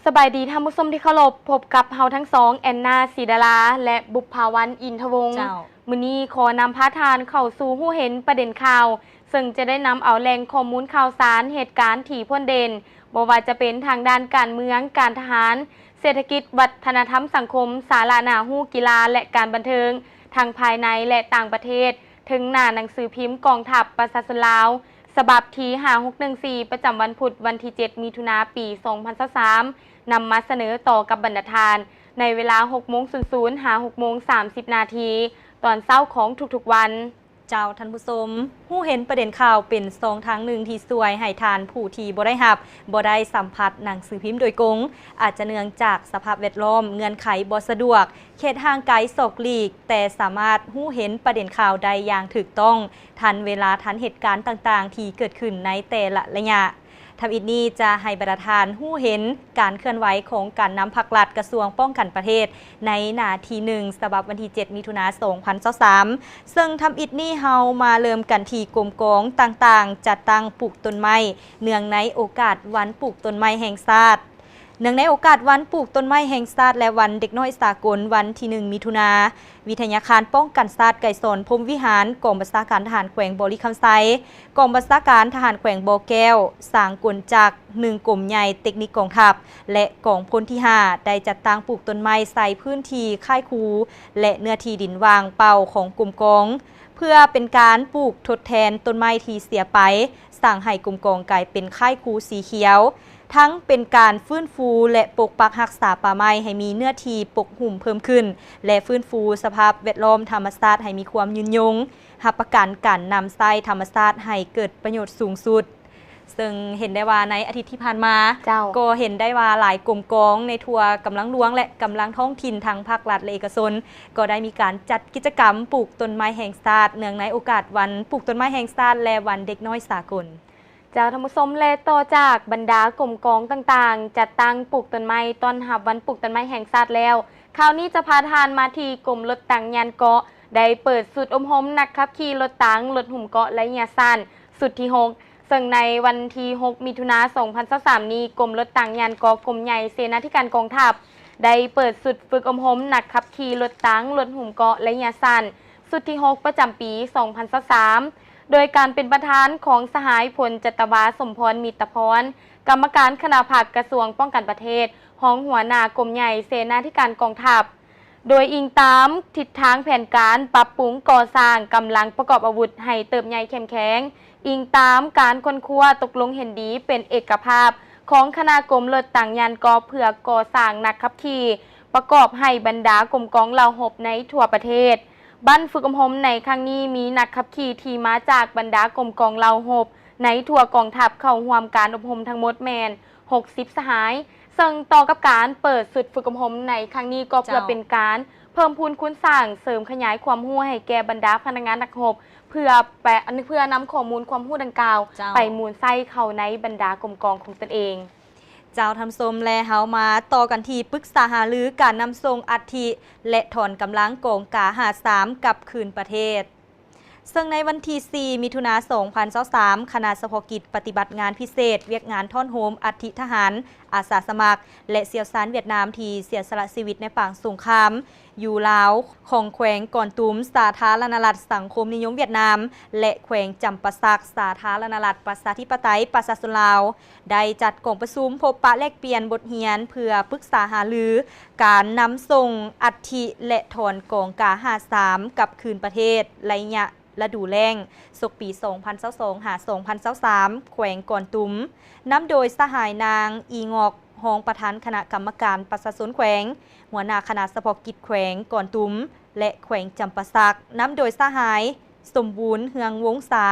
สบายดีท่านผู้ชมที่เคารพพบกับเฮาทั้งสองแอนนาศรีดาราและบุพภาวันอินทวงศ์มื้อนี้ขอนำพาทานเข้าสู่หู้เห็นประเด็นข่าวซึ่งจะได้นำเอาแหล่งข้อมูลข่าวสารเหตุการณ์ที่พ้นเด่นบ่ว่าจะเป็นทางด้านการเมืองการทหารเศรษฐกิจวัฒนธรรมสังคมสาระน่าฮู้กีฬาและการบันเทิงทั้งภายในและต่างประเทศถึงหน้าหนังสือพิมพ์กองทัพประชาชนลาวฉบับที่5614ประจำวันพุธวันที่7มิถุนายนปี2023นำมาเสนอต่อกับบรรณาธิการในเวลา6:00 หา6:30 นาทีตอนเช้าของทุกๆวันเจ้าท่านผู้ชมผู้เห็นประเด็นข่าวเป็น2ทางหนึ่งที่สวยให้ทานผู้ที่บ่ได้รับบ่ได้สัมผัสหนังสือพิมพ์โดยกงอาจจะเนื่องจากสภาพแวดล้อมเงื่อนไขบ่สะดวกเขตห่างไกลศอกหลีกแต่สามารถรู้เห็นประเด็นข่าวใดอย่างถูกต้องทันเวลาทันเหตุการณ์ต่างๆที่เกิดขึ้นในแต่ละระยะทำอินนี้จะให้บรรดาทานหู้เห็นการเคลื่อนไหวของการนำภาครัฐกระทรวงป้องกันประเทศในนาที1ฉบับวันที่7มิถุนายน2023ซึ่งทำอินนี้เฮามาเริ่มกันที่กรมกองต่างๆจัดตั้งปลูกต้นไม้เนื่องในโอกาสวันปลูกต้นไม้แห่งชาติเนื่องในโอกาสวันปลูกต้นไม้แห่งชาติและวันเด็กน้อยสากลวันที่1มิถุนายนวิทยาคารป้องกันชาติไก่สนพรมวิหารกองบัญชาการทหารแขวงบริคำไซกองบัญชาการทหารแขวงบ่อแก้วสร้างกลจักร1กรมใหญ่เทคนิคกองทัพและกองพลที่5ได้จัดตั้งปลูกต้นไม้ใส่พื้นที่ค่ายคูและเนื้อที่ดินว่างเปล่าของกรมกองเพื่อเป็นการปลูกทดแทนต้นไม้ที่เสียไปสร้างให้กรมกองกลายเป็นค่ายคูสีเขียวทั้งเป็นการฟื้นฟูและปกปักรักษาป่าไม้ให้มีเนื้อที่ปกหุ่มเพิ่มขึ้นและฟื้นฟูสภาพแวดล้อมธรรมชาติให้มีความยืนยงรับประกันการนำไส้ธรรมชาติให้เกิดประโยชน์สูงสุดซึ่งเห็นได้ว่าในอาทิตย์ที่ผ่านมาก็เห็นได้ว่าหลายกรมกองในทั่วกำลังหลวงและกำลังท้องถิ่นทางภาครัฐและเอกชนก็ได้มีการจัดกิจกรรมปลูกต้นไม้แห่งชาติเนื่องในโอกาสวันปลูกต้นไม้แห่งชาติและวันเด็กน้อยสากลเจ้าธรรมสมและต่อจากบรรดากรมกองต่างๆจัดตั้งปลูกต้นไม้ต้อนรับวันปลูกต้นไม้แห่งชาติแล้วคราวนี้จะพาทานมาที่กรมรถตังยานเกาะได้เปิดสุดอมหมนักขับขี่รถตังรถหุ่มเกาะและยาสั้นสุดที่6ซึ่งในวันที่6มิถุนายน2023นี้กรมรถตังยานเกาะกรมใหญ่เสนาธิการกองทัพได้เปิดสุดฝึกอมหมนักขับขี่รถตังรถหุ่มเกาะและยาสั้นสุดที่6ประจำปี2023โดยการเป็นประธานของสหายพลจัตวาสมพรมิตรพรกรรมการคณะผักกระทรวงป้องกันประเทศห้องหัวหน้ากรมใหญ่เสนาธิการกองทัพโดยอิงตามทิศทางแผนการปรับปรุงก่อสร้างกำลังประกอบอาวุธให้เติบใหญ่เข้มแข็งอิงตามการค้นคว้าตกลงเห็นดีเป็นเอกภาพของคณะกรมรถตังยานกอเพื่อก่อสร้างนักขับขี่ประกอบให้บรรดากรมกองเหล่าหบในทั่วประเทศบั้นฝึกอบรมในครั้งนี้มีนักขับขี่ที่มาจากบรรดากรมกองเหล่าหบในทั่วกองทัพเข้าร่วมการอบรมทั้งหมดแมน60สหายซึ่งต่อกับการเปิดสุดฝึกอบรมในครั้งนี้ก็เพื่อเป็นการเพิ่มพูนคุณสร้างเสริมขยายความรู้ให้แก่บรรดาพนักงานนักรบเพื่อนำข้อมูลความรู้ดังกล่าวไปมูลไส้เข้าในบรรดากรมกองของตนเองเจ้าทำส้มและเฮามาต่อกันที่ปรึกษาหารือการนำส่งอัฐิและถอนกำลังกองกา53กับคืนประเทศซึ่งในวันที่4มิถุนายน2023คณะเฉพาะกิจปฏิบัติงานพิเศษเวียกงานท่อนโฮมอัฐิทหารอาสาสมัครและเสี่ยวซานเวียดนามที่เสียสละชีวิตในฝั่งสงครามอยู่ลาวของแขวงก่อนตุ้มสาธารณรัฐสังคมนิยมเวียดนามและแขวงจำปาสักสาธารณรัฐประชาธิปไตยประชาชนลาวได้จัดกองประชุมพบปะแลกเปลี่ยนบทเรียนเพื่อปรึกษาหารือการนำส่งอัฐิและถอนกองกา53กับคืนประเทศระยะฤดูแล้งศกปี2022หา2023แขวงก่อนตุ้มนำโดยสหายนางอีงอกรองประธานคณะกรรมการประชาชนแขวงหัวหน้าคณะเฉพาะกิจแขวงก่อนตุ้มและแขวงจำปาสักนำโดยสหายสมบูรณ์เฮืองวงศา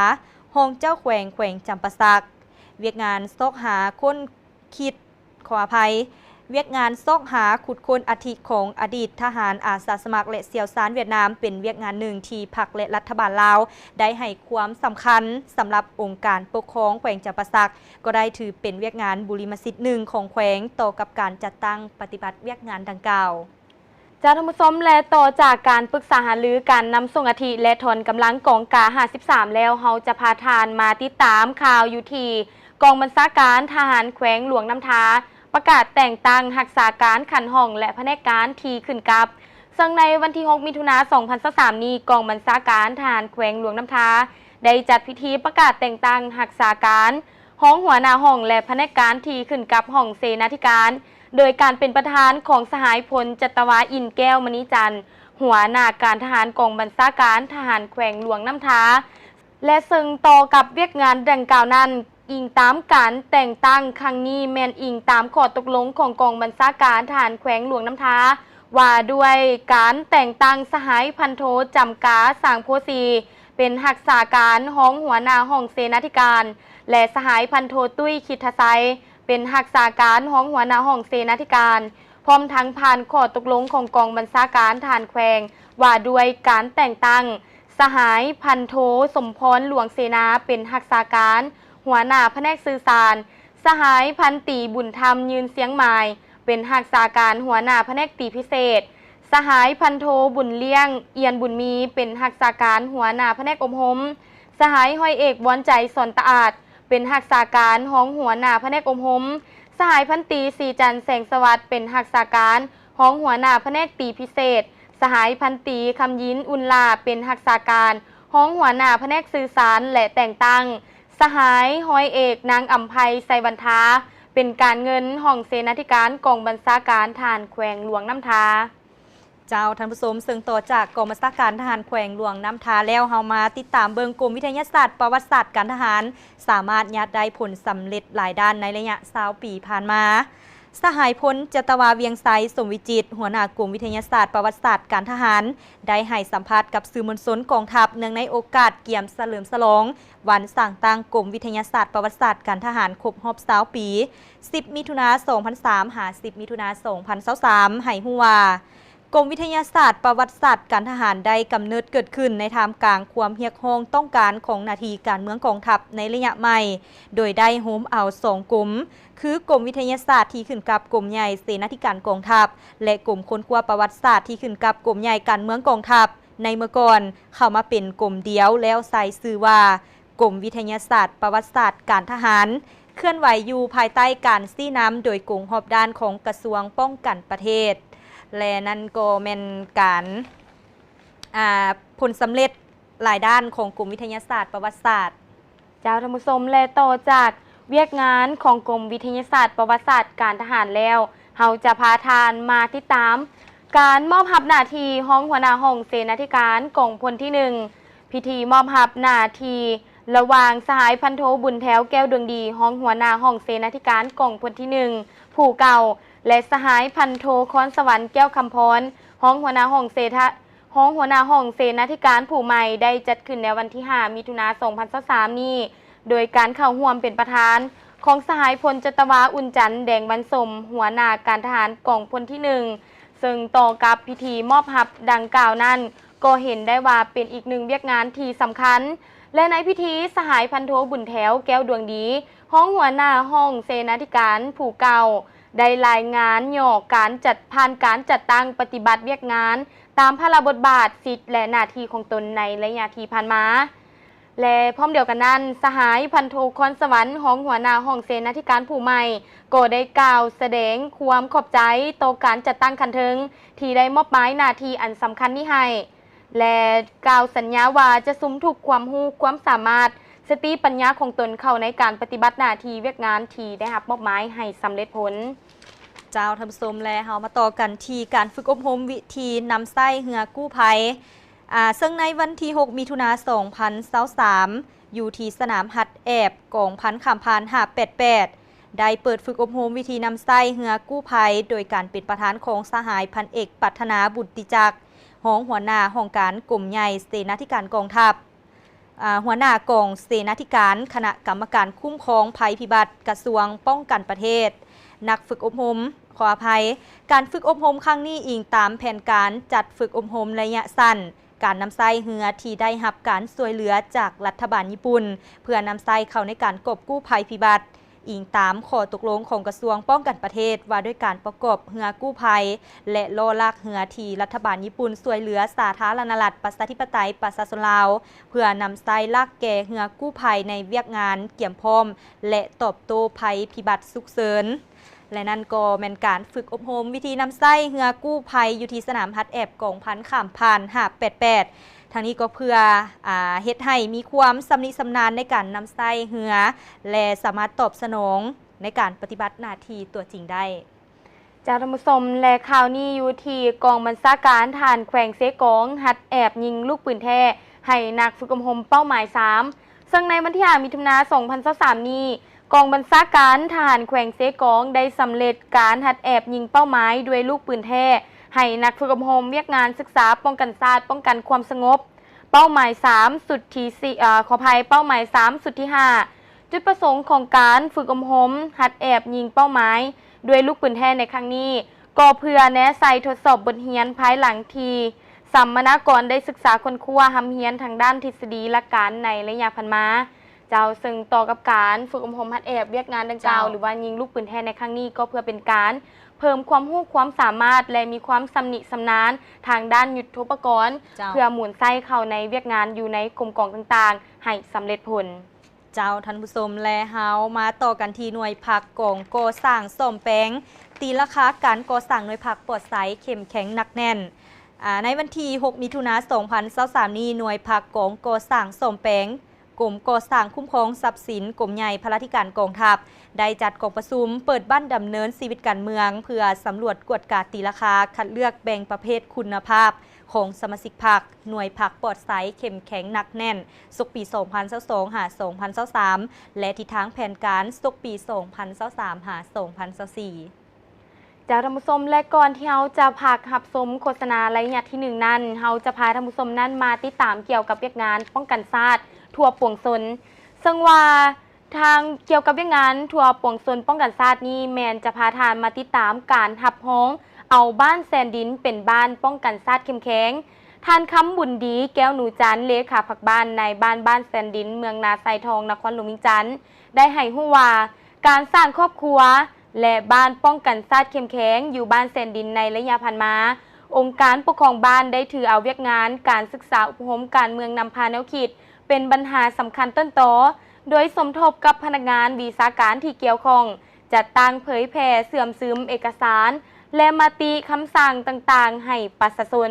รองเจ้าแขวงจำปาสักเวียกงานซอกหาค้นคิดขออภัยเวียกงานซอกหาขุดค้นอัฐิของอดีตทหารอาสาสมัครและเสี่ยวซานเวียดนามเป็นเวียกงานหนึ่งที่พรรคและรัฐบาลลาวได้ให้ความสำคัญสำหรับองค์การปกครองแขวงจำปาสักก็ได้ถือเป็นเวียกงานบุริมสิทธิ์หนึ่งของแขวงต่อกับการจัดตั้งปฏิบัติเวียกงานดังกล่าวเจ้าท่านผู้ชมและต่อจากการปรึกษาหารือการนำส่งอัฐิและถอนกำลังกองกา53แล้วเฮาจะพาทานมาติดตามข่าวอยู่ที่กองบัญชาการทหารแขวงหลวงน้ำทา ประกาศแต่งตั้งรักษาการขันห้องและแผนกการทีขึ้นกับซึ่งในวันที่ 6 มิถุนายน 2023 นี้กองบัญชาการทหารแขวงหลวงน้ำทาได้จัดพิธีประกาศแต่งตั้งรักษาการห้องหัวหน้าห้องและแผนกการทีขึ้นกับห้องเสนาธิการโดยการเป็นประธานของสหายพลจัตวาอินแก้วมณีจันทร์หัวหน้าการทหารกองบัญชาการทหารแขวงหลวงน้ำทาและซึ่งต่อกับเวียกงานดังกล่าวนั้นอิงตามการแต่งตั้งครั้งนี้แมนอิงตามข้อตกลงของกองบัญชาการทหารแขวงหลวงน้ำทาว่าด้วยการแต่งตั้งสหายพันโทจำกาสางโพสีเป็นรักษาการห้องหัวหน้าห้องเสนาธิการและสหายพันโทตุ้ยคิทไซเป็นรักษาการห้องหัวหน้าห้องเสนาธิการพร้อมทั้งผ่านข้อตกลงของกองบัญชาการทหารแขวงว่าด้วยการแต่งตั้งสหายพันโทสมพรหลวงเสนาเป็นรักษาการหัวหน้าแผนกสื่อสารสหายพันตีบุญธรรมยืนเสียงหมายเป็นรักษาการหัวหน้าแผนกตีพิเศษสหายพันโทบุญเลี้ยงเอียนบุญมีเป็นรักษาการหัวหน้าแผนกอบรมสหายห้อยเอกวอนใจสอนตะอาดเป็นรักษาการห้องหัวหน้าแผนกอบรมสหายพันตีสีจันทร์แสงสวัสดิ์เป็นรักษาการห้องหัวหน้าแผนกตีพิเศษสหายพันตีคำยินอุลลาเป็นรักษาการห้องหัวหน้าแผนกสื่อสารและแต่งตั้งสหายห้อยเอกนางอัมไพไซบันทาเป็นการเงินห้องเสนาธิการกองบัญชาการทหารแขวงหลวงน้ำทาเจ้าท่านผู้ชมซึ่งต่อจากกองบัญชาการทหารแขวงหลวงน้ำทาแล้วเฮามาติดตามเบิงกรมวิทยาศาสตร์ประวัติศาสตร์การทหารสามารถยัดได้ผลสำเร็จหลายด้านในระยะ20 ปีผ่านมาสหายพลจตวาเวียงไซสมวิจิตรหัวหน้ากรมวิทยาศาสตร์ประวัติศาสตร์การทหารได้ให้สัมภาษณ์กับสื่อมวลชนกองทัพเนื่องในโอกาสเกี่ยมเฉลิมฉลองวันสร้างตั้งกรมวิทยาศาสตร์ประวัติศาสตร์การทหารครบรอบ20 ปี10 มิถุนายน 2003 หา 10 มิถุนายน 2023ให้ฮู้ว่ากรมวิทยาศาสตร์ประวัติศาสตร์การทหารได้กำเนิดเกิดขึ้นในท่ามกลางความเรียกร้องต้องการของหน้าที่การเมืองกองทัพในระยะใหม่โดยได้โฮมเอา2กรมคือกรมวิทยาศาสตร์ที่ขึ้นกับกรมใหญ่เสนาธิการกองทัพและกรมค้นคว้าประวัติศาสตร์ที่ขึ้นกับกรมใหญ่การเมืองกองทัพในเมื่อก่อนเข้ามาเป็นกรมเดียวแล้วใส่ชื่อว่ากรมวิทยาศาสตร์ประวัติศาสตร์การทหารเคลื่อนไหวอยู่ภายใต้การซี้นำโดยกองหอบด้านของกระทรวงป้องกันประเทศและนั่นก็เป็นการผลสำเร็จหลายด้านของกรมวิทยาศาสตร์ประวัติศาสตร์เจ้าธรรมสมและต่อจากเวียกงานของกรมวิทยาศาสตร์ประวัติศาสตร์การทหารแล้วเราจะพาทานมาติดตามการมอบหับหน้าที่ห้องหัวหน้าห้องเสนาธิการกองพลที่1พิธีมอบหับหน้าที่ระหว่างสหายพันโทบุญแถวแก้วดวงดีห้องหัวหน้าห้องเสนาธิการกองพลที่1ผู้เก่าและสหายพันโทคอนสวรรค์แก้วคำพรห้องหัวหน้าห้องเสนาธิการผู้ใหม่ได้จัดขึ้นในวันที่ 5 มิถุนายน 2023 นี้โดยการเข้าร่วมเป็นประธานของสหายพลจตวาอุ่นจันทร์แดงบรรสมหัวหน้าการทหารกองพลที่1ซึ่งต่อกับพิธีมอบหับดังกล่าวนั้นก็เห็นได้ว่าเป็นอีกหนึ่งเวียกงานที่สำคัญและในพิธีสหายพันโทบุญแถวแก้วดวงดีห้องหัวหน้าห้องเสนาธิการผู้เก่าได้รายงานย่อการจัดตั้งปฏิบัติเวียกงานตามพระราชบทบาทสิทธิและหน้าที่ของตนในระยะที่ผ่านมาและพร้อมเดียวกันนั้นสหายพันโทคอนสวรรค์ของหัวหน้าห้องเสนาธิการผู้ใหม่ก็ได้กล่าวแสดงความขอบใจต่อการจัดตั้งคันเทิงที่ได้มอบหมายหน้าที่อันสำคัญนี้ให้และกล่าวสัญญาว่าจะสุมทุกความรู้ความสามารถสติปัญญาของตนเข้าในการปฏิบัติหน้าที่เวียกงานที่ได้รับมอบหมายให้สำเร็จผลเจ้าท่านผู้ชมและเฮามาต่อกันที่การฝึกอบรมวิธีนำไส้เหือกู้ภัยซึ่งในวันที่ 6 มิถุนายน 2023 อยู่ที่สนามหัดแอบกองพันคำพาน588ได้เปิดฝึกอบรมวิธีนำไส้เหือกู้ภัยโดยการเป็นประธานของสหายพันเอกปัฒนาบุตติจักรห้องหัวหน้าห้องการกลุ่มใหญ่เสนาธิการกองทัพหัวหน้ากองเสนาธิการคณะกรรมการคุ้มครองภัยพิบัติกระทรวงป้องกันประเทศนักฝึกอบรมขออภัยการฝึกอบรมครั้งนี้อิงตามแผนการจัดฝึกอบรมระยะสั้นการนำไส้เหือที่ได้รับการช่วยเหลือจากรัฐบาลญี่ปุ่นเพื่อนำไส้เข้าในการกอบกู้ภัยพิบัติ อิงตามข้อตกลงของกระทรวงป้องกันประเทศว่าด้วยการประกอบเรือกู้ภัยและโลลากเรือที่รัฐบาลญี่ปุ่นช่วยเหลือสาธารณรัฐประชาธิปไตยประชาชนลาวเพื่อนำใส่ลากแก่เรือกู้ภัยในเวียกงานเกี่ยมพร้อมและตอบโต้ภัยพิบัติฉุกเฉินและนั่นก็แม่นการฝึกอบรมวิธีนำไส้เรือกู้ภัยอยู่ที่สนามฮัดแอบกองพันข่ามผ่าน588ทางนี้ก็เพื่อเฮ็ดให้มีความสำนิสำนานในการนำไส้เรือและสามารถตอบสนองในการปฏิบัติหน้าที่ตัวจริงได้จากท่านผู้ชมและข่าวนี้อยู่ที่กองบัญชาการฐานแขวงเซกองฮัดแอบยิงลูกปืนแท้ให้นักฝึกอบรมเป้าหมาย3ซึ่งในวันที่5มิถุนายน2023นี้กองบัญชาการทหารแขวงเซกองได้สำเร็จการฮัดแอบยิงเป้าหมายด้วยลูกปืนแท้ให้นักฝึกอบรมเวียกงานศึกษาป้องกันชาติป้องกันความสงบเป้าหมาย3สุดที่ขออภัยเป้าหมาย3สุดที่5จุดประสงค์ของการฝึกอบรมฮัดแอบยิงเป้าหมายด้วยลูกปืนแท้ในครั้งนี้ก็เพื่อแนะใส่ทดสอบบทเรียนภายหลังที่สัมมนากรได้ศึกษาค้นคว้าหำเรียนทางด้านทฤษฎีและการในระยะผ่านมาเจ้าซึ่งต่อกับการฝึกอบรมฮัดแอบเวียกงานดังกล่าวหรือว่ายิงลูกปืนแท้ในครั้งนี้ก็เพื่อเป็นการเพิ่มความรู้ความสามารถและมีความสำนิสำนานทางด้านยุทโธปกรณ์เพื่อหมุนไส้เข้าในเวียกงานอยู่ในกรมกองต่างๆให้สำเร็จผลเจ้าท่านผู้ชมและเฮามาต่อกันที่หน่วยผักกองก่อสร้างซ่อมแปลงตีราคาการก่อสร้างหน่วยผักปลอดสายเข้มแข็งหนักแน่นในวันที่6มิถุนายน2023นี้หน่วยผักกองก่อสร้างซ่อมแปลงกรมก่อสร้างคุ้มครองทรัพย์สินกรมใหญ่พระราชการกองทัพได้จัดกองประชุมเปิดบ้านดำเนินชีวิตการเมืองเพื่อสำรวจกวดกาตีราคาคัดเลือกแบ่งประเภทคุณภาพของสมาชิกพรรคหน่วยผักปลอดสายเข้มแข็งหนักแน่นสุกปี2022หา2023และทิศทางแผนการสุกปี2023หา2024จากท่านผู้ชมและก่อนที่เราจะพาหับชมโฆษณาระยะที่1นั้นเราจะพาท่านผู้ชมนั้นมาติดตามเกี่ยวกับเวียกงานป้องกันชาติทั่วปวงชนซึ่งว่าทางเกี่ยวกับเวียกงานทั่วปวงชนป้องกันชาตินี้แมนจะพาทานมาติดตามการหับฮ้องเอาบ้านแซนดินเป็นบ้านป้องกันชาติเข้มแข็งท่านคำบุญดีแก้วหนูจันเลขาผักบ้านในบ้านแซนดินเมืองนาไซทองนครหลวงวิงจันทร์ได้ให้ฮู้ว่าการสร้างครอบครัวและบ้านป้องกันชาติเข้มแข็งอยู่บ้านแซนดินในระยะผ่านมาองค์การปกครองบ้านได้ถือเอาเวียกงานการศึกษาอบรมการเมืองนำพาแนวคิดเป็นปัญหาสำคัญต้นตอโดยสมทบกับพนักงานวิชาการที่เกี่ยวข้องจัดตั้งเผยแพร่เสื่อมซึมเอกสารและมติคำสั่งต่างๆให้ประชาชน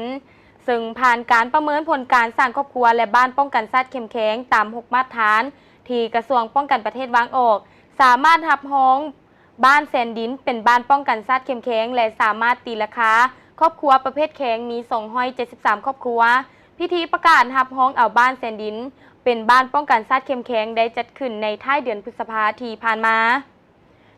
ซึ่งผ่านการประเมินผลการสร้างครอบครัวและบ้านป้องกันชาติเข้มแข็งตาม6มาตรฐานที่กระทรวงป้องกันประเทศวางออกสามารถรับฮ้องบ้านแซนดินเป็นบ้านป้องกันชาติเข้มแข็งและสามารถตีราคาครอบครัวประเภทแข็งมี273ครอบครัวพิธีประกาศรับฮ้องเอาบ้านแซนดินเป็นบ้านป้องกันชาติเข้มแข็งได้จัดขึ้นในท้ายเดือนพฤษภาคมที่ผ่านมา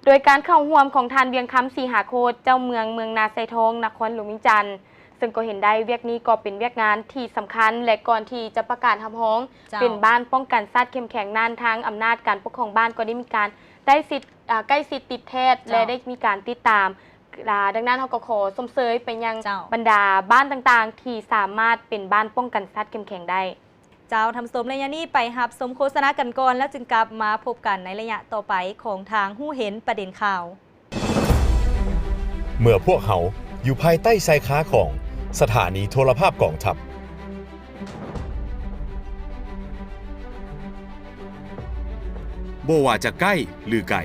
โดยการเข้าร่วมของทานเวียงคำศรีหาโคตรเจ้าเมืองนาไซทองนครหลวงวิงจันทร์ซึ่งก็เห็นได้เวียกนี้ก็เป็นเวียกงานที่สำคัญและก่อนที่จะประกาศรับฮ้องเป็นบ้านป้องกันชาติเข้มแข็งนั้นทางอำนาจการปกครองบ้านก็ได้มีการได้สิทธิ์ใกล้สิทธิ์ติดแพทย์และได้มีการติดตามดังนั้นเขาก็ขอสมเสยไปยังบรรดาบ้านต่างๆที่สามารถเป็นบ้านป้องกันชาติเข้มแข็งได้เจ้าทำสมระยะนี้ไปหับสมโฆษณากันก่อนแล้วจึงกลับมาพบกันในระยะต่อไปของทางหู้เห็นประเด็นข่าวเมื่อพวกเขาอยู่ภายใต้ชายคาของสถานีโทรภาพกองทัพบ่ว่าจะใกล้หรือไกล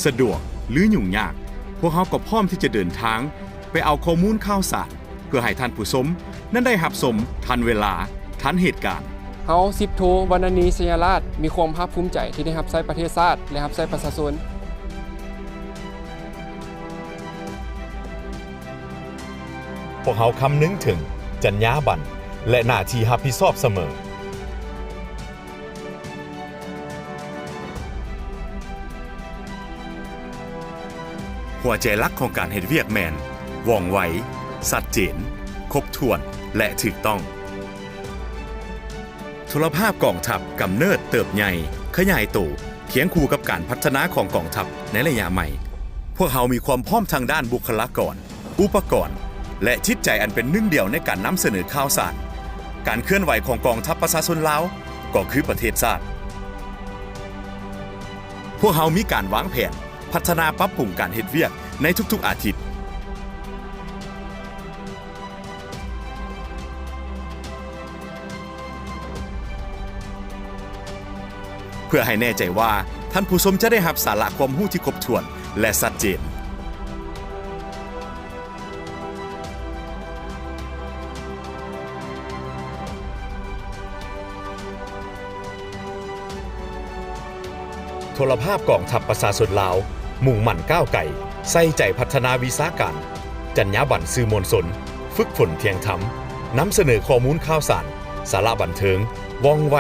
สะดวกหรือยุ่งยากพวกเขาก็พร้อมที่จะเดินทางไปเอาข้อมูลข่าวสารเพื่อให้ท่านผู้ชมนั้นได้รับชมทันเวลาทันเหตุการณ์เฮา10โทวรรณนีสยราชมีความภาคภูมิใจที่ได้รับใช้ประเทศชาติและรับใช้ประชาชนพวกเขาคำนึงถึงจรรยาบรรณและหน้าที่รับผิดชอบเสมอหัวใจหลักของการเฮ็ดเวียกแมนว่องไวชัดเจนครบถ้วนและถูกต้องโทรภาพกองทัพกำเนิดเติบใหญ่ขยายตัวเคียงคู่กับการพัฒนาของกองทัพในระยะใหม่พวกเขามีความพร้อมทางด้านบุคลากรอุปกรณ์และจิตใจอันเป็นหนึ่งเดียวในการนำเสนอข่าวสารการเคลื่อนไหวของกองทัพประชาชนลาวก็คือประเทศชาติพ พวกเฮามีการวางแผนพัฒนาปรับปรุงการเฮ็ดเวียกในทุกๆอาทิตย์เพื่อให้แน่ใจว่าท่านผู้ชมจะได้รับสาระความรู้ที่ครบถ้วนและชัดเจนโทรภาพกองทัพประชาชนลาวมุ่งมั่นก้าวไกลใส่ใจพัฒนาวิชาการจรรยาบรรณสื่อมวลชนฝึกฝนเที่ยงธรรมนำเสนอข้อมูลข่าวสารสาระบันเทิงว่องไว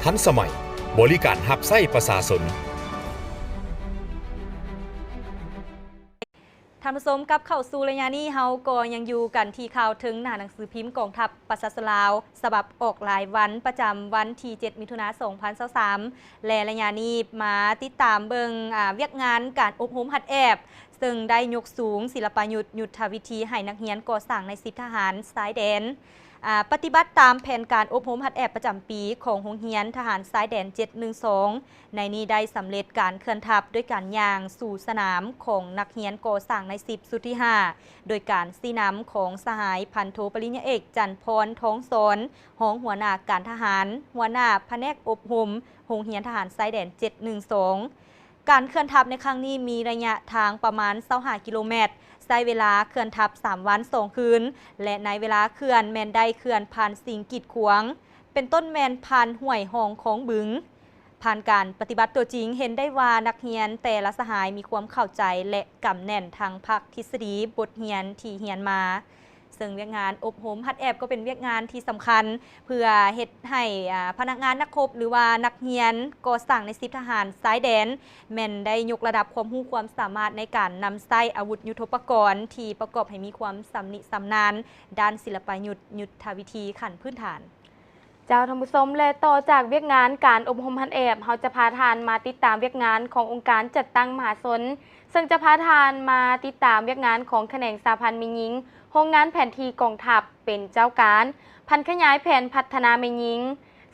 ทันสมัยบริการรับใช้ประชาชนท่านผู้ชมกับเข้าสู่ระยะนี้เฮาก็ยังอยู่กันที่ข่าวถึงหน้าหนังสือพิมพ์กองทัพประชาชนลาวฉบับออกรายวันประจำวันที่ 7 มิถุนายน 2023และระยะนี้มาติดตามเบิ่งเวียกงานการอบรมหัดแอบซึ่งได้ยกสูงศิลปยุทธวิธีให้นักเรียนก่อสร้างใน10ทหารสายแดนปฏิบัติตามแผนการอบรมหัดแอบประจำปีของโรงเรียนทหารสายแดน 712 ในนี้ได้สำเร็จการเคลื่อนทัพด้วยการย่างสู่สนามของนักเรียนก่อสร้างใน10สุดที่ 5 โดยการสีน้ำของสหายพันโทปริญญาเอกจันพรท้องสอนรองหัวหน้าการทหารหัวหน้าแผนกอบรมโรงเรียนทหารสายแดน 712 การเคลื่อนทัพในครั้งนี้มีระยะทางประมาณ25 กิโลเมตรใช้เวลาเคลื่อนทัพ3 วัน 2 คืนและในเวลาเคลื่อนแมนได้เคลื่อนผ่านสิ่งกีดขวางเป็นต้นแมนผ่านห้วยหองของบึงผ่านการปฏิบัติตัวจริงเห็นได้ว่านักเรียนแต่ละสหายมีความเข้าใจและกำแน่นทางภาคทฤษฎีบทเรียนที่เรียนมาซึ่งเวียกงานอบรมหัดแอบก็เป็นเวียกงานที่สำคัญเพื่อเฮ็ดให้พนักงานนักรบหรือว่านักเรียนก่อสร้างใน10ทหารสายแดนแม่นได้ยกระดับความรู้ความสามารถในการนำใช้อาวุธยุทโธปกรณ์ที่ประกอบให้มีความสำนิสำนานด้านศิลปยุทธวิธีขั้นพื้นฐานเจ้าท่านผู้ชมและต่อจากเวียกงานการอบรมหัดแอบเราจะพาทานมาติดตามเวียกงานขององค์การจัดตั้งมหาชนซึ่งจะพาทานมาติดตามเวียกงานของแขนงสาพันธ์แม่หญิงโรงงานแผนที่กองทัพเป็นเจ้าการพันขยายแผนพัฒนาแม่หญิง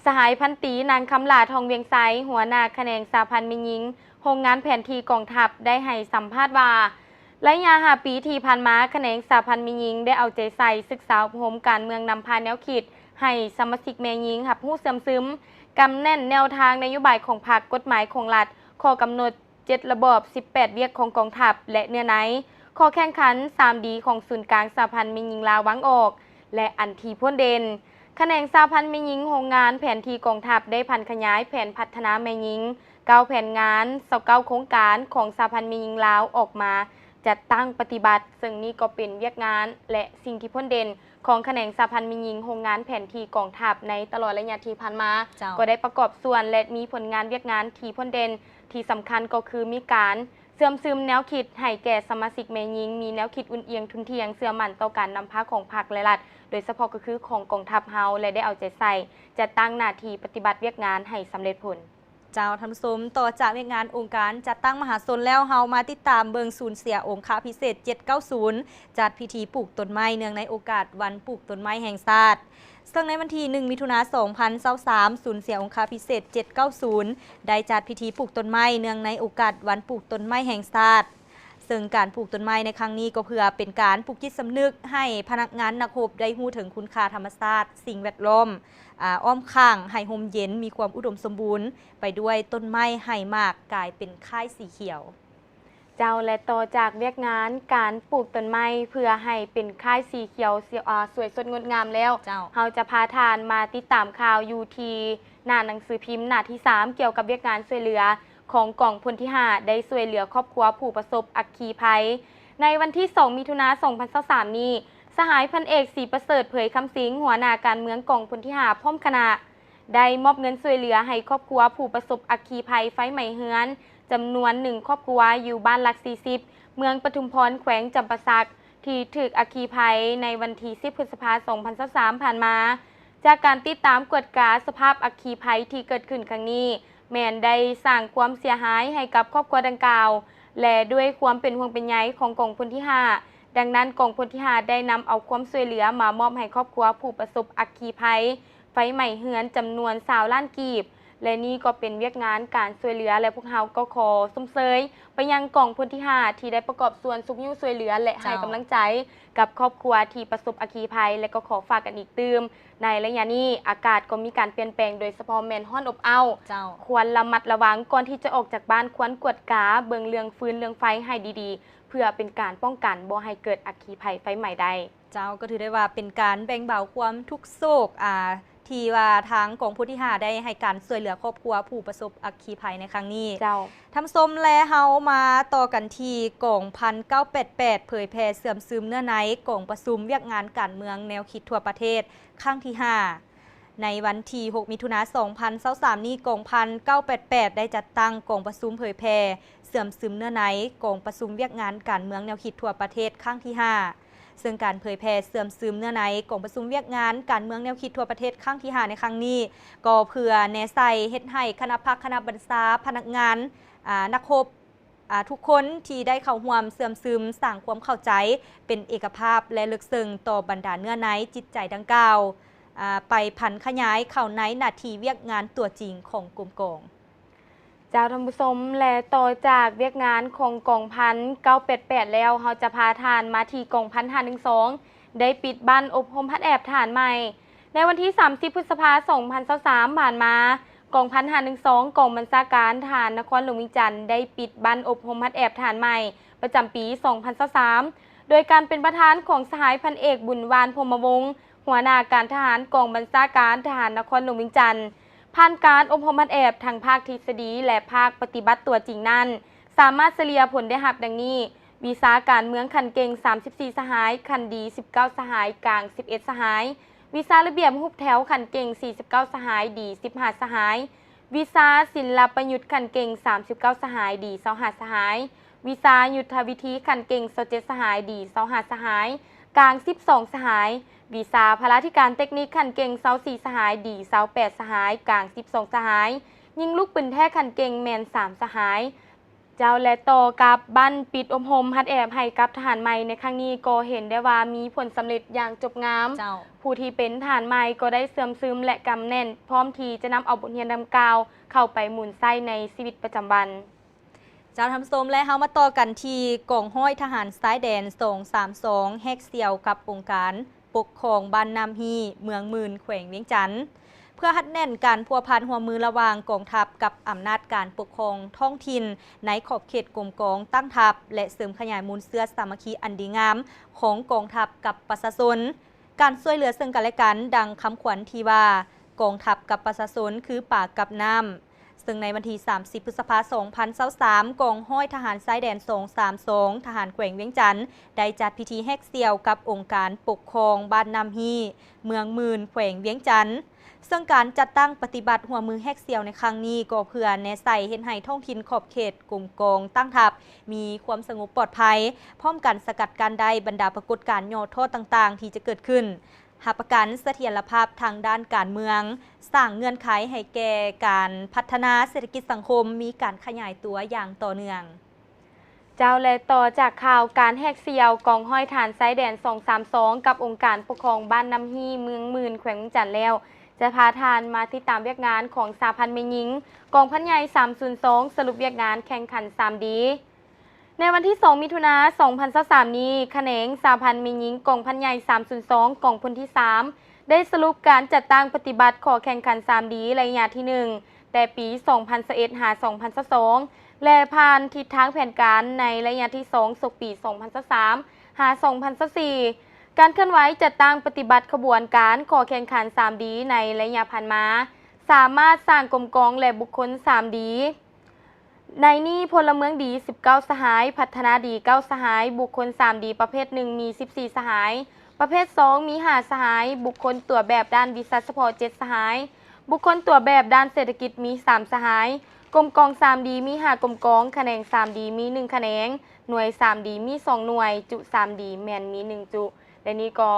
สหายพันตีนางคำลาทองเวียงไซหัวหน้าแขนงสาพันธ์แม่หญิงโรงงานแผนที่กองทัพได้ให้สัมภาษณ์ว่าระยะ5 ปีที่ผ่านมาแขนงสาพันธ์แม่หญิงได้เอาใจใส่ศึกษาอบรมการเมืองนำพาแนวคิดให้สมาชิกแม่หญิงรับรู้เสื่อมซึมกำแน่นแนวทางนโยบายของพรรคกฎหมายของรัฐข้อกำหนด7ระบอบ18เวียกของกองทัพและเนื้อในข้อแข่งขัน 3D ของศูนย์กลางสหพันธ์แม่หญิงลาววังออกและอันทีพ้นเด่นแขนงสหพันธ์แม่หญิงโรงงานแผนที่กองทัพได้พันขยายแผนพัฒนาแม่หญิง9แผนงาน29โครงการของสหพันธ์แม่หญิงลาวออกมาจัดตั้งปฏิบัติซึ่งนี่ก็เป็นเวียกงานและสิ่งที่พ้นเด่นของแขนงสหพันธ์แม่หญิงโรงงานแผนที่กองทัพในตลอดระยะที่ผ่านมาก็ได้ประกอบส่วนและมีผลงานเวียกงานที่พ้นเด่นที่สำคัญก็คือมีการเสื่อมซึมแนวคิดให้แก่สมาชิกแม่หญิงมีแนวคิดอุ่นเอียงทุนเทียงเสื่อมั่นต่อการนำพาของพรรคและรัฐโดยเฉพาะก็คือของกองทัพเฮาและได้เอาใจใส่จะตั้งหน้าที่ปฏิบัติเวียกงานให้สำเร็จผลเจ้าท่านผู้ชมต่อจากเวียกงานองค์การจัดตั้งมหาชนแล้วเฮามาติดตามเบิงสูญเสียองค์การพิเศษ790จัดพิธีปลูกต้นไม้เนื่องในโอกาสวันปลูกต้นไม้แห่งชาติซึ่งในวันที่ 1 มิถุนายน 2023สูญเสียองค์การพิเศษ790ได้จัดพิธีปลูกต้นไม้เนื่องในโอกาสวันปลูกต้นไม้แห่งชาติซึ่งการปลูกต้นไม้ในครั้งนี้ก็เพื่อเป็นการปลูกจิตสำนึกให้พนักงานนักรบได้รู้ถึงคุณค่าธรรมชาติสิ่งแวดล้อมอ้อมข้างให้ห่มเย็นมีความอุดมสมบูรณ์ไปด้วยต้นไม้ให้มากกลายเป็นค่ายสีเขียวเจ้าและต่อจากเวียกงานการปลูกต้นไม้เพื่อให้เป็นค่ายสีเขียวสวยสดงดงามแล้วเราจะพาทานมาติดตามข่าวอยู่ที่หน้าหนังสือพิมพ์หน้าที่3เกี่ยวกับเวียกงานช่วยเหลือของกองพลที่5ได้ช่วยเหลือครอบครัวผู้ประสบอัคคีภัยในวันที่2 มิถุนายน 2023นี้สหายพันเอกศรีประเสริฐเผยคำสิงหัวหน้าการเมืองกองพลที่5พร้อมคณะได้มอบเงินช่วยเหลือให้ครอบครัวผู้ประสบอัคคีภัยไฟไหม้เฮือนจำนวน1ครอบครัวอยู่บ้านหลัก40เมืองปทุมพรแขวงจำปาสักที่ถูกอัคคีภัยในวันที่10 พฤษภาคม 2023ผ่านมาจากการติดตามกวดกาสภาพอัคคีภัยที่เกิดขึ้นครั้งนี้แม่นได้สร้างความเสียหายให้กับครอบครัวดังกล่าวและด้วยความเป็นห่วงเป็นใยของกองพลที่5ดังนั้นกองพลที่5ได้นำเอาความช่วยเหลือมามอบให้ครอบครัวผู้ประสบอัคคีภัยไฟไหม้เฮือนจำนวน20 ล้านกีบ และนี่ก็เป็นเวียกงานการช่วยเหลือและพวกเราก็ขอส่งเสยไปยังกองพลที่5ที่ได้ประกอบส่วนสุขยุ่งช่วยเหลือและให้กำลังใจกับครอบครัวที่ประสบอัคคีภัยและก็ขอฝากกันอีกตื่มในระยะนี้อากาศก็มีการเปลี่ยนแปลงโดยเฉพาะแม่นร้อนอบอ้าวควรระมัดระวังก่อนที่จะออกจากบ้านควรกวดกาเบิ่งเรื่องฟืนเรื่องไฟให้ดีๆเพื่อเป็นการป้องกันบ่ให้เกิดอัคคีภัยไฟใหม่ได้เจ้าก็ถือได้ว่าเป็นการแบ่งเบาความทุกข์โศกที่ว่าทางกองพลที่5ได้ให้การช่วยเหลือครอบครัวผู้ประสบอัคคีภัยในครั้งนี้เจ้าทำส้มและเฮามาต่อกันที่กอง1988เผยแพร่เสื่อมซึมเนื้อในกองประชุมเวียกงานการเมืองแนวคิดทั่วประเทศครั้งที่5ในวันที่6มิถุนายน2023นี้กอง1988ได้จัดตั้งกองประชุมเผยแพร่เสื่อมซึมเนื้อในกองประชุมเวียกงานการเมืองแนวคิดทั่วประเทศครั้งที่5ซึ่งการเผยแพร่เสื่อมซึมเนื้อในกองประชุมเวียกงานการเมืองแนวคิดทั่วประเทศครั้งที่5ในครั้งนี้ก็เพื่อแนใส่เฮ็ดให้คณะพรรคคณะบรรษาพนักงานนักรบทุกคนที่ได้เข้าร่วมเสื่อมซึมสร้างความเข้าใจเป็นเอกภาพและลึกซึ้งต่อบรรดาเนื้อในจิตใจดังกล่าวไปพันขยายเข้าในหน้าที่เวียกงานตัวจริงของกรมกองเจ้าท่านผู้ชมและต่อจากเวียกงานของกองพัน988แล้วเราจะพาทานมาที่กองพัน512ได้ปิดบ้านอบรมพัดแอบฐานใหม่ในวันที่30พฤษภาคม2023ผ่านมากองพัน512กองบัญชาการฐานนครหลวงวิจันทร์ได้ปิดบ้านอบรมพัดแอบฐานใหม่ประจำปี2023โดยการเป็นประธานของสหายพันเอกบุญวานพรหมวงศ์หัวหน้าการทหารกองบัญชาการทหารนครหลวงวิจันทร์ผ่านการอบรมพัดแอบทั้งภาคทฤษฎีและภาคปฏิบัติตัวจริงนั้นสามารถเฉลี่ยผลได้รับดังนี้วีซ่าการเมืองขันเก่ง34สหายขันดี19สหายกลาง11สหายวีซ่าระเบียบหุบแถวขันเก่ง49สหายดี15สหายวีซ่าศิลปยุทธขันเก่ง39สหายดี25สหายวีซ่ายุทธวิธีขันเก่ง27สหายดี25สหายกลาง12สหายวีซ่าพละธิการเทคนิคขันเก่ง24สหายดี28สหายกลาง12สหายยิงลูกปืนแท้ขันเก่งแมน3สหายเจ้าและต่อกับบ้านปิดอบรมฮัดแอบให้กับทหารใหม่ในครั้งนี้ก็เห็นได้ว่ามีผลสำเร็จอย่างจบงามผู้ที่เป็นทหารใหม่ก็ได้เสื่อมซึมและกำแน่นพร้อมที่จะนำเอาบทเรียนดังกล่าวเข้าไปหมุนไส้ในชีวิตประจำวันเจ้าทำส้มและเฮามาต่อกันที่กองห้อยทหารสายแดน232แฮกเซียวกับองค์การปกครองบ้านน้ำฮีเมืองมื่นแขวงเวียงจันทน์เพื่อหัดแน่นการพัวพันหัวมือระหว่างกองทัพกับอำนาจการปกครองท้องถิ่นในขอบเขตกรมกองตั้งทัพและเสริมขยายมูลเสื้อสามัคคีอันดีงามของกองทัพกับประชาชนการช่วยเหลือซึ่งกันและกันดังคำขวัญที่ว่ากองทัพกับประชาชนคือปากกับน้ำซึ่งในวันที่30พฤษภาคม2023กองห้อยทหารสายแดน232ทหารแขวงเวียงจันทน์ได้จัดพิธีแฮกเซียวกับองค์การปกครองบ้านน้ำฮีเมืองมื่นแขวงเวียงจันทน์ซึ่งการจัดตั้งปฏิบัติหัวมือแฮกเซียวในครั้งนี้ก็เพื่อแนใส่เห็นให้ท้องถิ่นขอบเขตกลุ่มกองตั้งทัพมีความสงบปลอดภัยพร้อมกันสกัดการได้บรรดาปรากฏการณ์ย่อโทษต่างๆที่จะเกิดขึ้นหาประกันเสถียรภาพทางด้านการเมืองสร้างเงื่อนไขให้แก่การพัฒนาเศรษฐกิจสังคมมีการขยายตัวอย่างต่อเนื่องเจ้าและต่อจากข่าวการแฮกเซียวกองห้อยฐานสายแดน232กับองค์การปกครองบ้านน้ำฮีเมืองมื่นแขวงเวียงจันทน์แล้วจะพาทานมาติดตามเวียกงานของสาพันธ์แม่หญิงกองพันใหญ่302สรุปเวียกงานแข่งขัน 3D ในวันที่2มิถุนายน2023นี้แขนงสาพันธ์แม่หญิงกองพันใหญ่302กองพลที่3ได้สรุปการจัดตั้งปฏิบัติขอแข่งขัน 3D ระยะที่1แต่ปี2021หา2022และผ่านทิศทางแผนการในระยะที่2ศกปี2023หา2024การเคลื่อนไหวจัดตั้งปฏิบัติขบวนการขอแข่งขัน 3D ในระยะผ่านมาสามารถสร้างกลมกองและบุคคล 3D ในนี้พลเมืองดี19สหายพัฒนาดี9สหายบุคคล 3D ประเภท1มี14สหายประเภท2มี5สหายบุคคลตัวแบบด้านวิชาเฉพาะ7สหายบุคคลตัวแบบด้านเศรษฐกิจมี3สหายกลมกอง 3D มี5กลมกองแขนง 3D มี1แขนงหน่วย 3D มี2หน่วยจุ 3D แมนมี1จุและนี่ก็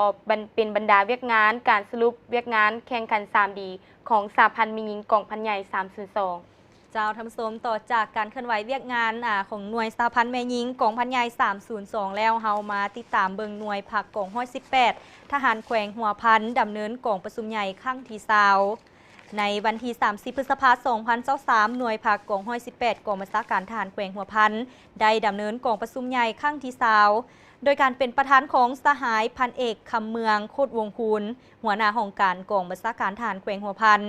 เป็นบรรดาเวียกงานการสรุปเวียกงานแข่งขัน 3D ของสาพันธ์แม่หญิงกองพันใหญ่302เจ้าทำส้มต่อจากการเคลื่อนไหวเวียกงานของหน่วยสาพันธ์แม่หญิงกองพันใหญ่302แล้วเฮามาติดตามเบิงหน่วยผักกองห้อย18ทหารแขวงหัวพันดำเนินกองประชุมใหญ่ครั้งที่20 ในวันที่ 30 พฤษภาคม 2023 หน่วยภาคกองห้อย 18 กองบัญชาการทหารแขวงหัวพันได้ดำเนินกองประชุมใหญ่ครั้งที่20โดยการเป็นประธานของสหายพันเอกคำเมืองโคตรวงคูณหัวหน้าของการกองบัญชาการทหารแขวงหัวพัน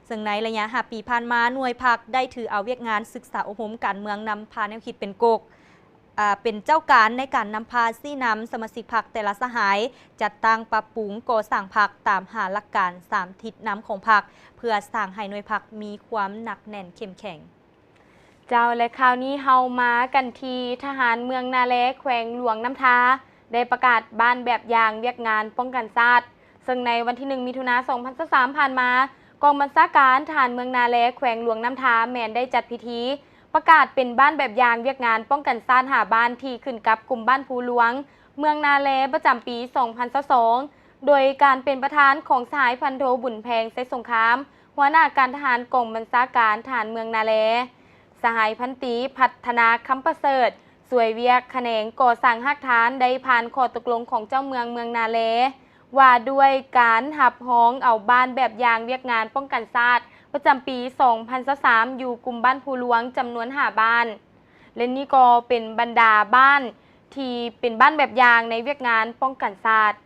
ซึ่งในระยะ5 ปีผ่านมาหน่วยภาคได้ถือเอาเวียกงานศึกษาอบรมการเมืองนำพาแนวคิดเป็นกกเป็นเจ้าการในการนำพาซี่นำสมาชิกพรรคแต่ละสหายจัดตั้งปรับปรุงก่อสร้างพรรคตามหาหลักการ3ทิศนำของพรรคเพื่อสร้างให้หน่วยพรรคมีความหนักแน่นเข้มแข็งเจ้าและคราวนี้เฮามากันที่ทหารเมืองนาแลแขวงหลวงน้ำทาได้ประกาศบ้านแบบอย่างเวียกงานป้องกันชาติซึ่งในวันที่1 มิถุนายน 2023 ผ่านมากองบัญชาการทหารเมืองนาแลแขวงหลวงน้ำทาแม่นได้จัดพิธีประกาศเป็นบ้านแบบอย่างเวียกงานป้องกันชาติหาบ้านที่ขึ้นกับกลุ่มบ้านภูหลวงเมืองนาแลประจำปี 2022 โดยการเป็นประธานของสหายพันโทบุญแพงเซสงครามหัวหน้าการทหารกองบัญชาการทหารเมืองนาแลสหายพันตีพัฒนาคำประเสริฐสวยเวียกแขนงก่อสร้างหักฐานได้ผ่านข้อตกลงของเจ้าเมืองนาแลว่าด้วยการหับห้องเอาบ้านแบบอย่างเวียกงานป้องกันชาติประจำปี 2023 อยู่กลุ่มบ้านภูหลวงจำนวน5บ้านและนี่ก็เป็นบรรดาบ้านที่เป็นบ้านแบบอย่างในเวียกงานป้องกันชาติ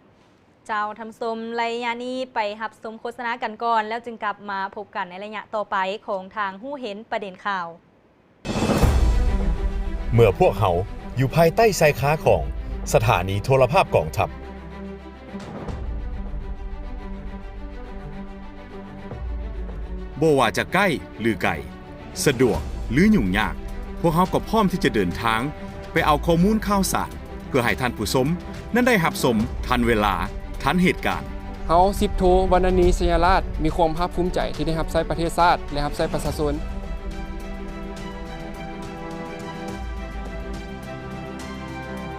เจ้าทำสมระยะนี้ไปหับสมโฆษณากันก่อนแล้วจึงกลับมาพบกันในระยะต่อไปของทางหู้เห็นประเด็นข่าวเมื่อพวกเขาอยู่ภายใต้ชายคาของสถานีโทรภาพกองทัพบ่ว่าจะใกล้หรือไกลสะดวกหรือยุ่งยากพวกเขาก็พร้อมที่จะเดินทางไปเอาข้อมูลข่าวสารเพื่อให้ท่านผู้ชมนั้นได้รับชมทันเวลาทันเหตุการณ์เฮา10 โทวรรณนีสยาราชมีความภาคภูมิใจที่ได้รับใช้ประเทศชาติและรับใช้ประชาชน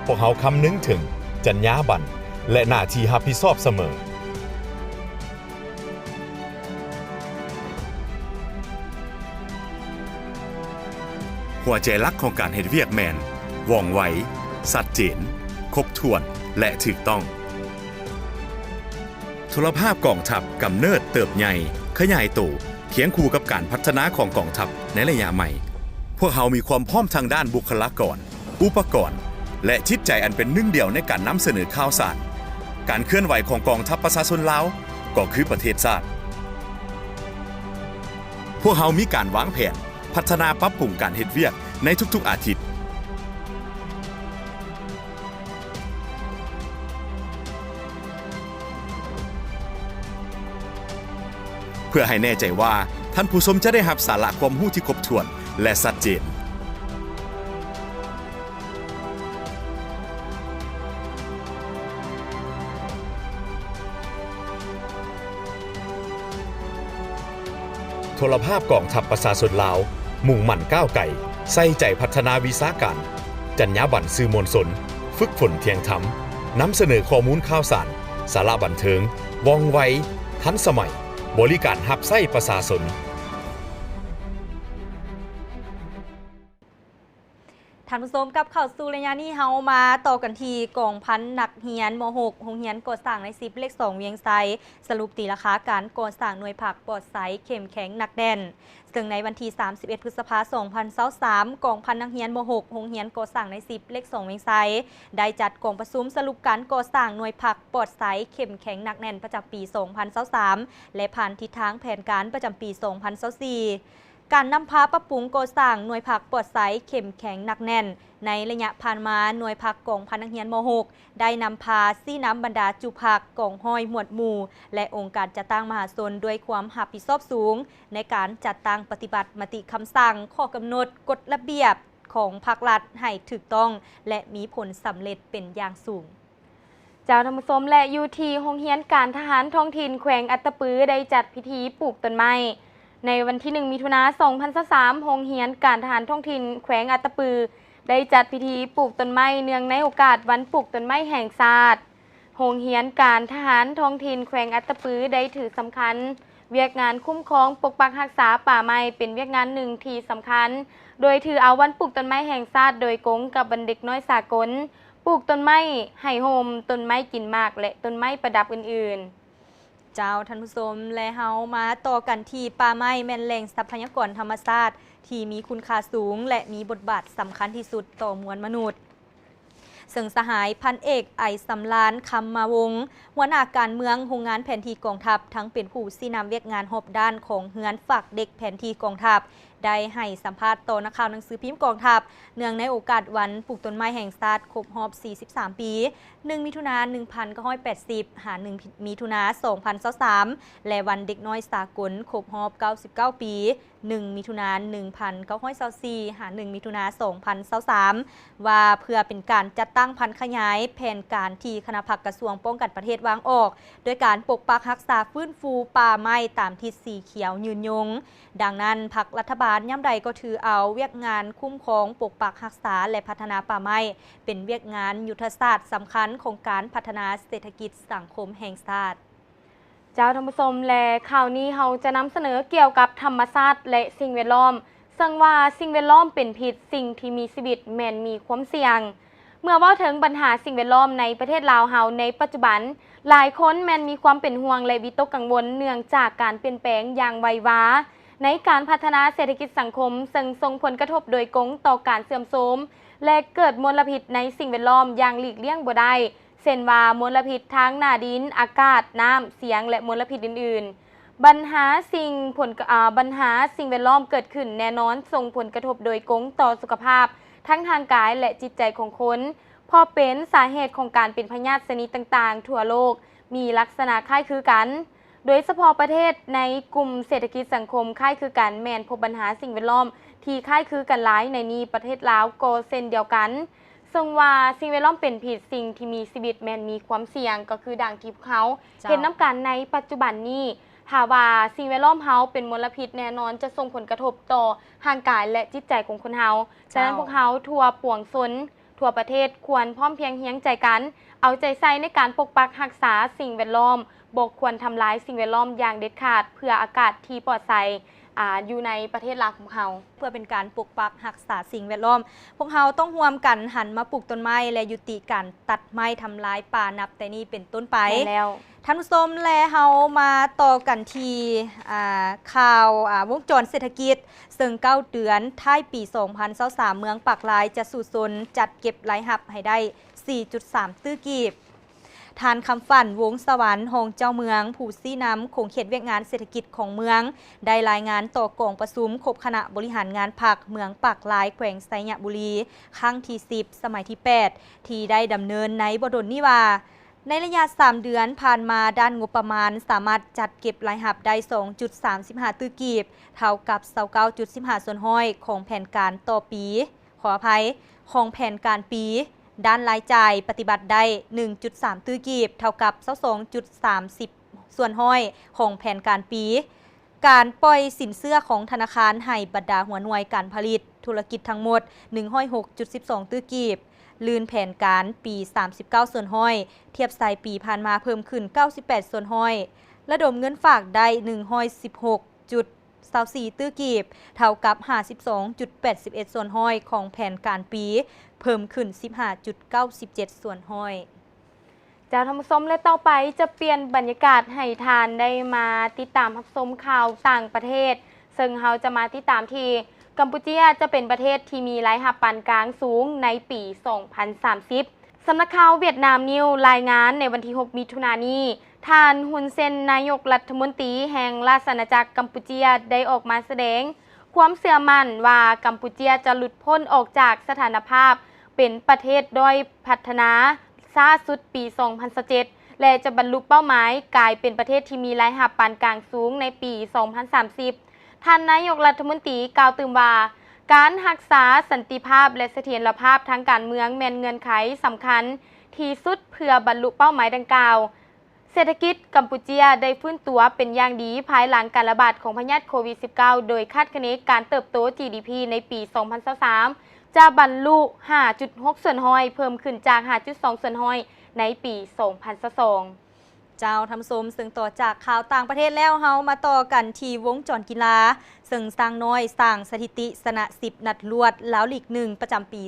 พวกเขาคำนึงถึงจรรยาบรรณและหน้าที่รับผิดชอบเสมอหัวใจหลักของการเฮ็ดเวียกแมนว่องไวชัดเจนครบถ้วนและถูกต้องโทรภาพกองทัพกำเนิดเติบใหญ่ขยายตัวเคียงคู่กับการพัฒนาของกองทัพในระยะใหม่พวกเขามีความพร้อมทางด้านบุคลากรอุปกรณ์และจิตใจอันเป็นหนึ่งเดียวในการนำเสนอข่าวสารการเคลื่อนไหวของกองทัพประชาชนลาวก็คือประเทศชาติพวกเขามีการวางแผนพัฒนาปรับปรุงการเฮ็ดเวียกในทุกๆอาทิตย์เพื่อให้แน่ใจว่าท่านผู้ชมจะได้รับสาระความรู้ที่ครบถ้วนและชัดเจนโทรภาพกองทัพประชาชนลาวมุ่งมั่นก้าวไกลใส่ใจพัฒนาวิชาการจรรยาบรรณสื่อมวลชนฝึกฝนเที่ยงธรรมนำเสนอข้อมูลข่าวสารสาระบันเทิงว่องไวทันสมัยบริการรับใช้ประชาชนท่านผู้ชมกับเข้าสู่ระยะนี้เฮามาต่อกันที่กองพันนักเรียนม.6 โรงเรียนก่อสร้างใน10เลข2เวียงไซสรุปตีราคาการก่อสร้างหน่วยผักปลอดไซเข้มแข็งหนักแน่นซึ่งในวันที่ 31 พฤษภาคม 2023 กองพันนักเรียนม.6 โรงเรียนก่อสร้างใน10เลข2เวียงไซได้จัดกองประชุมสรุปการก่อสร้างหน่วยผักปลอดไซเข้มแข็งหนักแน่นประจำปี 2023 และผ่านทิศทางแผนการประจำปี 2024การนำพาปรับปรุงก่อสร้างหน่วยผักปลอดไซเข้มแข็งหนักแน่นในระยะผ่านมาหน่วยผักกองพันนักเรียนม.6 ได้นำพาซี่น้ำบรรดาจุผักกองห้อยหมวดหมู่และองค์การจัดตั้งมหาชนด้วยความรับผิดชอบสูงในการจัดตั้งปฏิบัติมติคำสั่งข้อกำหนดกฎระเบียบของภาครัฐให้ถูกต้องและมีผลสำเร็จเป็นอย่างสูงเจ้าท่านผู้ชมและอยู่ที่โรงเรียนการทหารท้องถิ่นแขวงอัตตปือได้จัดพิธีปลูกต้นไม้ในวันที่1 มิถุนายน 2023 โรงเรียนการทหารท้องถิ่นแขวงอัตตปือได้จัดพิธีปลูกต้นไม้เนื่องในโอกาสวันปลูกต้นไม้แห่งชาติโรงเรียนการทหารท้องถิ่นแขวงอัตตปือได้ถือสำคัญเวียกงานคุ้มครองปกปักรักษาป่าไม้เป็นเวียกงานหนึ่งที่สำคัญโดยถือเอาวันปลูกต้นไม้แห่งชาติโดยกงกับบันเด็กน้อยสากลปลูกต้นไม้ให้โฮมต้นไม้กินหมากและต้นไม้ประดับอื่นๆ เจ้าท่านผู้ชมและเฮามาต่อกันที่ป่าไม้แม่นแหล่งทรัพยากรธรรมชาติที่มีคุณค่าสูงและมีบทบาทสำคัญที่สุดต่อมวลมนุษย์ซึ่งสหายพันเอกไอสำล้านคำมาวงศ์หัวหน้าการเมืองโรงงานแผนที่กองทัพทั้งเป็นผู้ชี้นำเวียกงานหอบด้านของเฮือนฝากเด็กแผนที่กองทัพได้ให้สัมภาษณ์ต่อนักข่าวหนังสือพิมพ์กองทัพเนื่องในโอกาสวันปลูกต้นไม้แห่งชาติครบรอบ 43 ปี 1 มิถุนายน 1980 หา 1 มิถุนายน 2023 และวันเด็กน้อยสากลครบรอบ 99 ปี 1 มิถุนายน 1924 หา 1 มิถุนายน 2023 ว่าเพื่อเป็นการจัดตั้งพันขยายแผนการที่คณะพักกระทรวงป้องกันประเทศวางออกโดยการปกปักรักษาฟื้นฟูป่าไม้ตามทิศสีเขียวยืนยงดังนั้นพรรครัฐบาลย่ำใดก็ถือเอาเวียกงานคุ้มครองปกปักรักษาและพัฒนาป่าไม้เป็นเวียกงานยุทธศาสตร์สำคัญของการพัฒนาเศรษฐกิจสังคมแห่งชาติเจ้าท่านผู้ชมและข่าวนี้เราจะนำเสนอเกี่ยวกับธรรมชาติและสิ่งแวดล้อมซึ่งว่าสิ่งแวดล้อมเป็นพิษสิ่งที่มีชีวิตแม้นมีความเสี่ยงเมื่อว่าถึงปัญหาสิ่งแวดล้อมในประเทศลาวเฮาในปัจจุบันหลายคนแม้นมีความเป็นห่วงและวิตกกังวลเนื่องจากการเปลี่ยนแปลงอย่างไววาในการพัฒนาเศรษฐกิจสังคมซึ่งส่งผลกระทบโดยตรงต่อการเสื่อมโทรมและเกิดมลพิษในสิ่งแวดล้อมอย่างหลีกเลี่ยงบ่ได้เช่นว่ามลพิษทางหน้าดินอากาศน้ำเสียงและมลพิษอื่นๆปัญหาสิ่งแวดล้อมเกิดขึ้นแน่นอนส่งผลกระทบโดยตรงต่อสุขภาพทั้งทางกายและจิตใจของคนพอเป็นสาเหตุของการเป็นพยาธิชนิดต่างๆทั่วโลกมีลักษณะคล้ายคือกันโดยเฉพาะประเทศในกลุ่มเศรษฐกิจสังคมคล้ายคือกันแม้นพบปัญหาสิ่งแวดล้อมที่คล้ายคือกันหลายในนี้ประเทศลาวก็เช่นเดียวกันซึ่งว่าสิ่งแวดล้อมเป็นผิดสิ่งที่มีชีวิตแม้นมีความเสี่ยงก็คือดังที่เขาเห็นน้ำกันในปัจจุบันนี้ถ้าว่าสิ่งแวดล้อมเฮาเป็นมลพิษแน่นอนจะส่งผลกระทบต่อร่างกายและจิตใจของคนเฮาฉะนั้นพวกเฮาทั่วปวงชนทั่วประเทศควรพร้อมเพรียงเฮียงใจกันเอาใจใส่ในการปกปักรักษาสิ่งแวดล้อมบ่ควรทำลายสิ่งแวดล้อมอย่างเด็ดขาดเพื่ออากาศที่ปลอดภัยอยู่ในประเทศลาวของเฮาเพื่อเป็นการปกปักรักษาสิ่งแวดล้อมพวกเฮาต้องร่วมกันหันมาปลูกต้นไม้และยุติการตัดไม้ทำลายป่านับแต่นี้เป็นต้นไปแล้วท่านผู้ชมและเฮามาต่อกันที่ข่าววงจรเศรษฐกิจซึ่ง9 เดือนท้ายปี 2023 เมืองปากลายจะสู่ซนจัดเก็บรายรับให้ได้ 4.3 ตื้อกีบทานคำฝันวงสวรรค์หงเจ้าเมืองผู้ซี่น้ำคงเขตเวียกงานเศรษฐกิจของเมืองได้รายงานต่อกองประชุมครบคณะบริหารงานผักเมืองปากลายแขวงไซยบุรีครั้งที่ 10 สมัยที่ 8 ที่ได้ดำเนินในบดลนิวาในระยะ 3 เดือนผ่านมาด้านงบประมาณสามารถจัดเก็บรายรับได้ 2.35 ตื้อกีบเท่ากับ 29.15 ส่วนห้อยของแผนการต่อปีขออภัยของแผนการปีด้านรายจ่ายปฏิบัติได้ 1.3 ตื้อกีบเท่ากับ 22.30 ส่วนห้อยของแผนการปีการปล่อยสินเชื่อของธนาคารให้บรรดาหัวหน่วยการผลิตธุรกิจทั้งหมด 106.12 ตื้อกีบลื่นแผนการปี 39 ส่วนห้อยเทียบสายปีผ่านมาเพิ่มขึ้น 98 ส่วนห้อยระดมเงินฝากได้ 116.24 ตื้อกีบเท่ากับ 52.81 ส่วนห้อยของแผนการปีเพิ่มขึ้น 15.97 ส่วนห้อยเจ้าท่านผู้ชมและต่อไปจะเปลี่ยนบรรยากาศให้ทานได้มาติดตามรับชมข่าวต่างประเทศซึ่งเราจะมาติดตามที่กัมพูชีจะเป็นประเทศที่มีรายรับปานกลางสูงในปี 2030 สำนักข่าวเวียดนามนิวรายงานในวันที่ 6 มิถุนายนนี้ท่านฮุนเซนนายกรัฐมนตรีแห่งราชอาณาจักรกัมพูชีได้ออกมาแสดงความเชื่อมั่นว่ากัมพูชีจะหลุดพ้นออกจากสถานภาพเป็นประเทศด้อยพัฒนาช้าสุดปี 2027 และจะบรรลุเป้าหมายกลายเป็นประเทศที่มีรายรับปานกลางสูงในปี 2030 ท่านนายกรัฐมนตรีกล่าวตื่นว่าการรักษาสันติภาพและเสถียรภาพทางการเมืองแม่นเงื่อนไขสำคัญที่สุดเพื่อบรรลุเป้าหมายดังกล่าวเศรษฐกิจกัมพูชีได้ฟื้นตัวเป็นอย่างดีภายหลังการระบาดของพยาธิโควิด -19 โดยคาดคะเนการเติบโต GDP ในปี 2023 จะบรรลุ 5.6 ส่วนห้อยเพิ่มขึ้นจาก 5.2 ส่วนห้อยในปี 2022 เจ้าทำสมซึ่งต่อจากข่าวต่างประเทศแล้วเฮามาต่อกันที่วงจรกีฬาซึ่งสร้างน้อยสร้างสถิติชนะ10 นัดรวดแล้วลีก1ประจำปี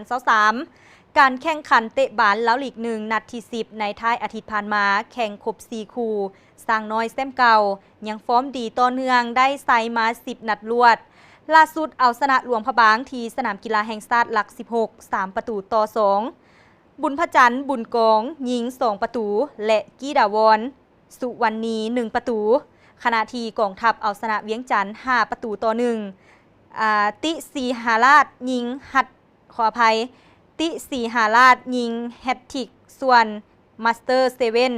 2023 การแข่งขันเตะบาสแล้วลีกหนึ่งนัดที่ 10 ในท้ายอาทิตย์ผ่านมาแข่งครบ 4 คู่สร้างน้อยแซมเก่ายังฟอร์มดีต่อเนื่องได้ไซมา 10 นัดรวด ล่าสุดเอาชนะหลวงพระบางที่สนามกีฬาแห่งชาติหลัก 16 3 ประตูต่อ 2 บุญพระจันทร์บุญกองยิง 2 ประตู และกีดาวรสุวรรณี 1 ประตู ขณะที่กองทัพเอาชนะเวียงจันทร์5 ประตูต่อ 1ติสีหาราชยิงขออภัยติสีหาราชยิงแฮตทริกส่วนมาสเตอร์เซเว่น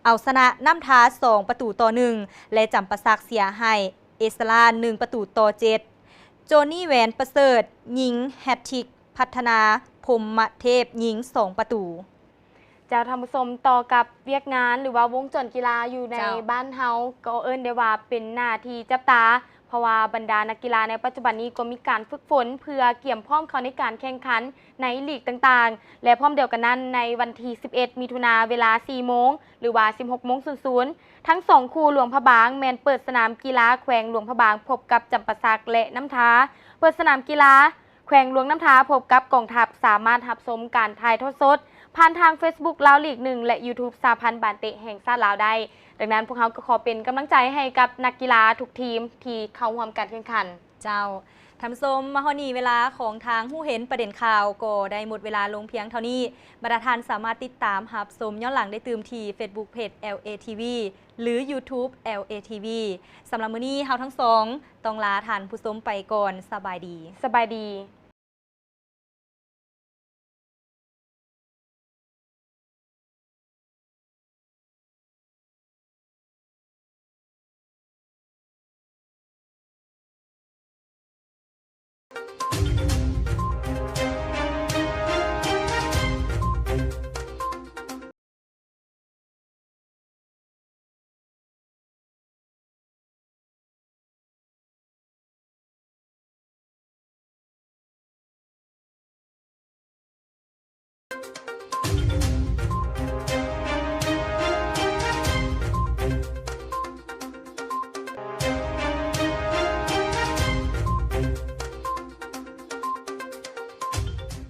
เอาชนะน้ำท้า2 ประตูต่อ 1 และจำปาสักเสียให้เอสลา1 ประตูต่อ 7 โจนี่แวนประเสริฐยิงแฮตทริกพัฒนาพรหมเทพยิง 2 ประตู เจ้าท่านผู้ชมต่อกับเวียกงานหรือว่าวงจรกีฬาอยู่ใน เจ้า บ้านเฮาก็เอิ้นได้ว่าเป็นหน้าที่จับตา เพราะว่าบรรดานักกีฬาในปัจจุบันนี้ก็มีการฝึกฝนเพื่อเกี่ยมพร้อมเขาในการแข่งขันในลีกต่างๆ และพร้อมเดียวกันนั้นในวันที่ 11 มิถุนาเวลา 4 โมงหรือว่า 16 โมง00ทั้ง 2 คู่หลวงพระบางแมนเปิดสนามกีฬาแขวงหลวงพระบางพบกับจำปาสักและน้ำท้าเปิดสนามกีฬาแขวงหลวงน้ำท้าพบกับกองทัพสามารถรับชมการถ่ายทอดสดผ่านทาง Facebook ลาวลีก 1 และ YouTube สาพันธ์บานเตะแห่งชาติลาวได้ ดังนั้นพวกเขาก็ขอเป็นกำลังใจให้กับนักกีฬาทุกทีมที่เข้าร่วมการแข่งขัน เจ้าทำส้มมาฮอนีเวลาของทางหู้เห็นประเด็นข่าวก็ได้หมดเวลาลงเพียงเท่านี้บรรดาทานสามารถติดตามหับชมย้อนหลังได้ตืมที่ Facebook Page LATV หรือ YouTube LATV สำหรับมื้อนี้เฮาทั้งสองต้องลาทานผู้ชมไปก่อนสบายดี สบายดี